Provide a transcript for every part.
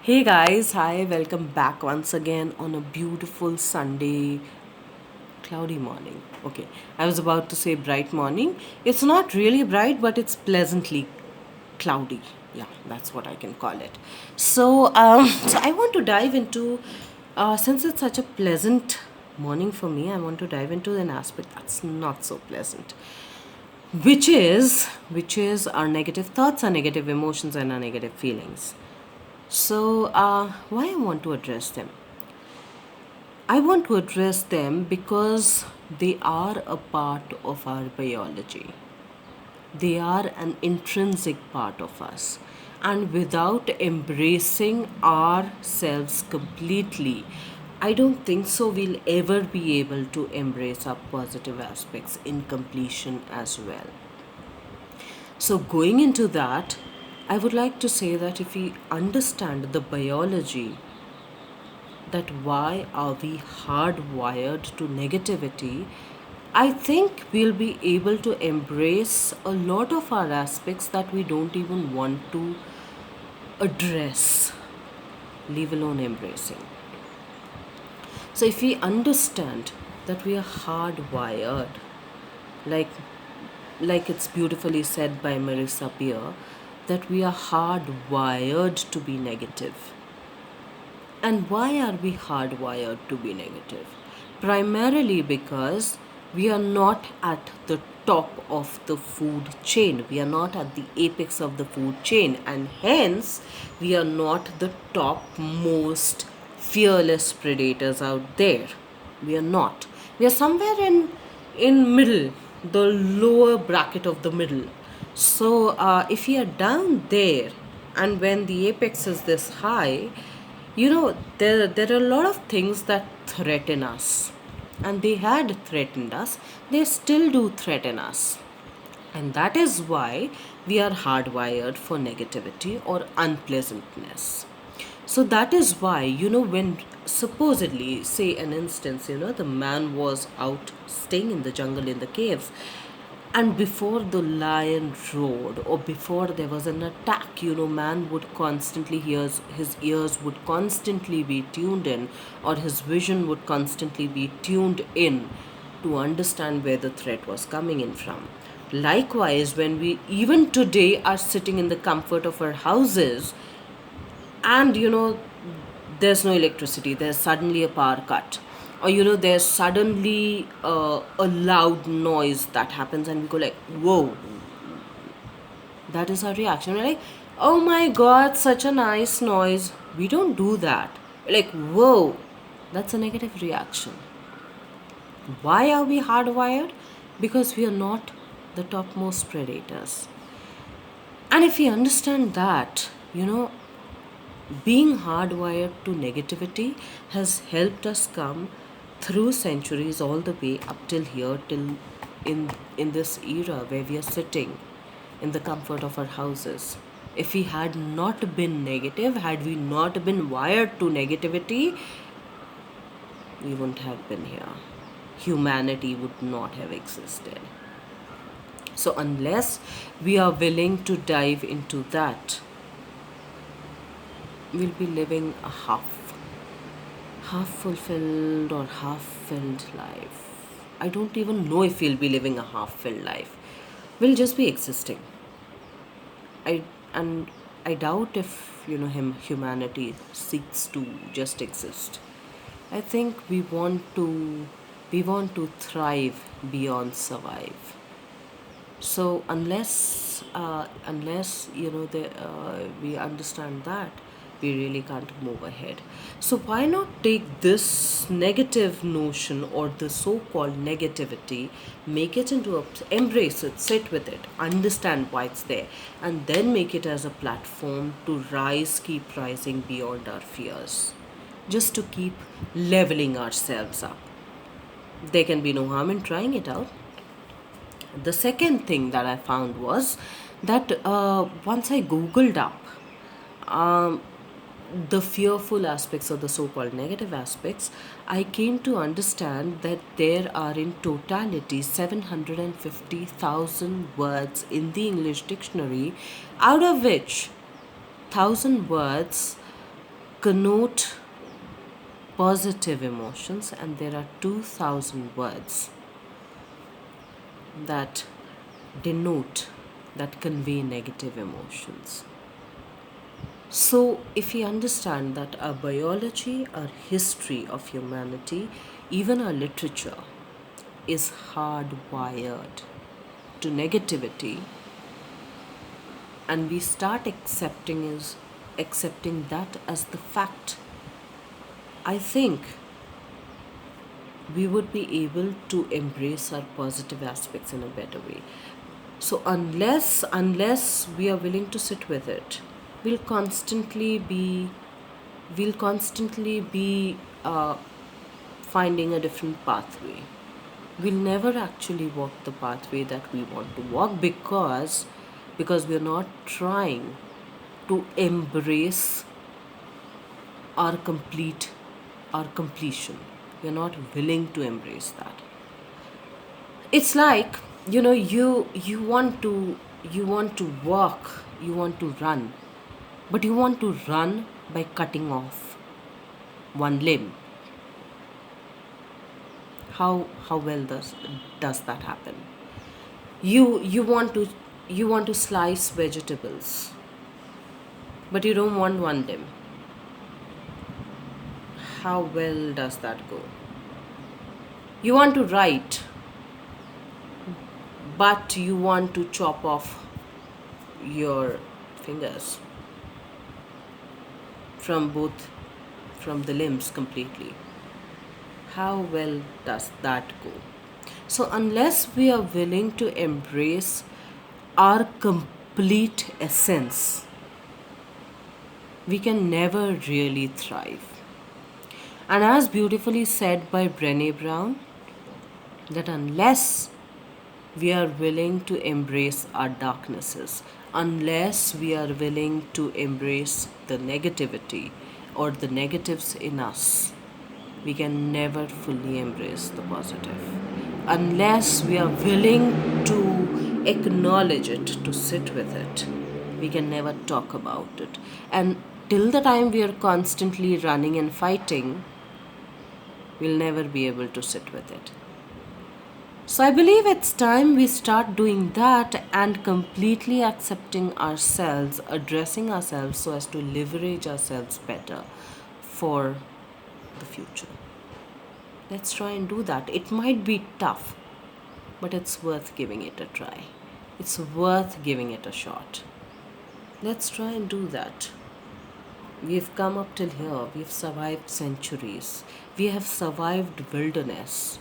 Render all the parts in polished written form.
Hey guys, hi, welcome back once again on a beautiful Sunday cloudy morning. Okay, I was about to say bright morning. It's not really bright, but it's pleasantly cloudy. Yeah, that's what I can call it. So I want to dive into, since it's such a pleasant morning for me, I want to dive into an aspect that's not so pleasant, which is our negative thoughts, our negative emotions, and our negative feelings. So why I want to address them? I want to address them because they are a part of our biology. They are an intrinsic part of us. And without embracing ourselves completely, I don't think so we'll ever be able to embrace our positive aspects in completion as well. So, going into that, I would like to say that if we understand the biology, that why are we hardwired to negativity, I think we'll be able to embrace a lot of our aspects that we don't even want to address, leave alone embracing. So if we understand that we are hardwired, like it's beautifully said by Marissa Peer, that we are hardwired to be negative. And why are we hardwired to be negative? Primarily because we are not at the top of the food chain. We are not at the apex of the food chain, and hence we are not the topmost fearless predators out there. We are not. We are somewhere in middle, the lower bracket of the middle. So if we are down there, and when the apex is this high, there are a lot of things that threaten us, and they had threatened us. They still do threaten us, and that is why we are hardwired for negativity or unpleasantness. So that is why, when supposedly, say an instance, the man was out staying in the jungle in the caves, and before the lion roared, or before there was an attack, man would constantly hear, his ears would constantly be tuned in, or his vision would constantly be tuned in to understand where the threat was coming in from. Likewise, when we even today are sitting in the comfort of our houses, and there's no electricity, there's suddenly a power cut, or there's suddenly a loud noise that happens, and we go like, whoa. That is our reaction. We're like, oh my god, such a nice noise. We don't do that. We're like, whoa. That's a negative reaction. Why are we hardwired? Because we are not the topmost predators. And if we understand that, being hardwired to negativity has helped us come through centuries all the way up till here, till in this era where we are sitting in the comfort of our houses. If we had not been negative, had we not been wired to negativity, we wouldn't have been here. Humanity would not have existed. So unless we are willing to dive into that, we'll be living a half fulfilled or half filled life. I don't even know if we'll be living a half filled life. We'll just be existing. I and I doubt if humanity seeks to just exist. I think we want to thrive beyond survive. So unless we understand that, we really can't move ahead. So why not take this negative notion, or the so-called negativity, make it into embrace it, sit with it, understand why it's there, and then make it as a platform to keep rising beyond our fears, just to keep leveling ourselves up. There can be no harm in trying it out. The second thing that I found was that once I googled up um, the fearful aspects, or the so called negative aspects, I came to understand that there are in totality 750,000 words in the English dictionary, out of which 1,000 words connote positive emotions, and there are 2000 words that denote, that convey negative emotions. So, if we understand that our biology, our history of humanity, even our literature is hardwired to negativity, and we start accepting that as the fact, I think we would be able to embrace our positive aspects in a better way. So unless we are willing to sit with it, we'll constantly be we'll constantly be finding a different pathway. We'll never actually walk the pathway that we want to walk, because we're not trying to embrace our completion. We're not willing to embrace that. It's like, you want to walk, you want to run, but you want to run by cutting off one limb. How well does that happen? You want to slice vegetables, but you don't want one limb. How well does that go? You want to write, but you want to chop off your fingers from both, from the limbs completely. How well does that go? So unless we are willing to embrace our complete essence, we can never really thrive. And as beautifully said by Brené Brown, that unless we are willing to embrace our darknesses, unless we are willing to embrace the negativity or the negatives in us, we can never fully embrace the positive. Unless we are willing to acknowledge it, to sit with it, we can never talk about it. And till the time we are constantly running and fighting, we'll never be able to sit with it. So I believe it's time we start doing that and completely accepting ourselves, addressing ourselves so as to leverage ourselves better for the future. Let's try and do that. It might be tough, but it's worth giving it a try. It's worth giving it a shot. Let's try and do that. We've come up till here. We've survived centuries. We have survived wilderness.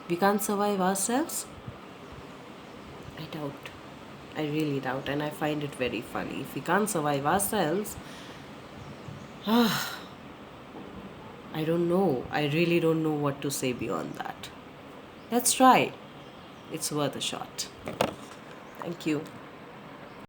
We can't survive ourselves? I doubt. I really doubt. And I find it very funny. If we can't survive ourselves, I don't know. I really don't know what to say beyond that. Let's try. It's worth a shot. Thank you.